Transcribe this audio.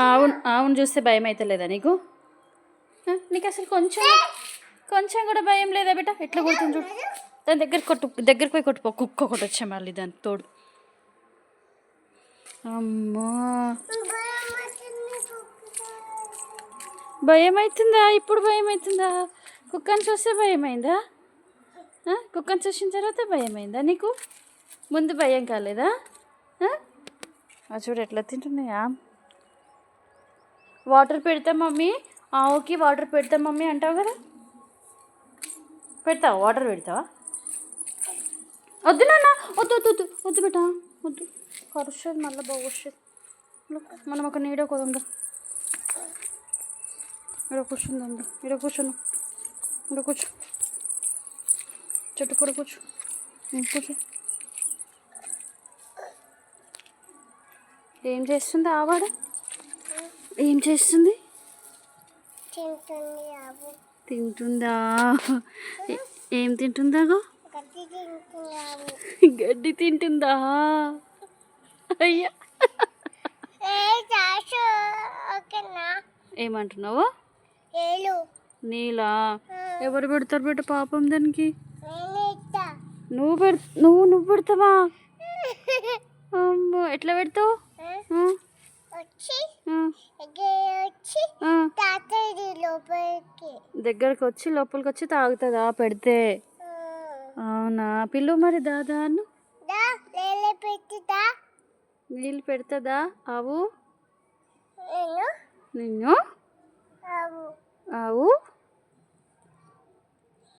ఆవును ఆవును చూస్తే భయం అయితే లేదా నీకు? నీకు అసలు కొంచెం కొంచెం కూడా భయం లేదా బిడ్డ? ఎట్లా కొడుతుంది చూడు. దాని దగ్గరికి పోయి కొట్టుపో. కుక్క ఒకటి వచ్చే మళ్ళీ దానికి తోడు. అమ్మా భయం అవుతుందా? ఇప్పుడు భయం అవుతుందా? కుక్కని చూస్తే భయమైందా? కుక్కని చూసిన తర్వాత భయమైందా నీకు? ముందు భయం కాలేదా? చూడు ఎట్లా తింటున్నాయా. వాటర్ పెడతా మమ్మీ, ఆవుకి వాటర్ పెడతా మమ్మీ అంటావు కదా, పెడతావా? వాటర్ పెడతావా? వద్దు నాన్న, వద్దు వద్దు వద్దు వద్దు బేటా వద్దు, కరుస్తుంది మళ్ళీ బాగొస్తుంది. మనం ఒక నీడ కొదంగా. ఇక్కడ కూర్చుందండి, ఇక్కడ కూర్చోను, ఇక్కడ కూర్చో, చెట్టు కూడా కూర్చో, కూర్చో. ఏం చేస్తుంది ఆవాడ? ఏం చేస్తుంది? తింటుందా? ఏం తింటుందాగో? గడ్డి తింటుందా? అయ్యా ఏమంటున్నావు? నీలా? ఎవరు పెడతారు బిడ్డ పాపం దానికి? నువ్వు పెడతావా? అమ్మో ఎట్లా పెడతావు? దగ్గరకు వచ్చి లోపలికి వచ్చి తాగుతుందా పెడితే? అవునా? పిల్లు మరి దాదాను నీళ్ళు పెడుతుందా ఆవు? నిన్ను ఆవు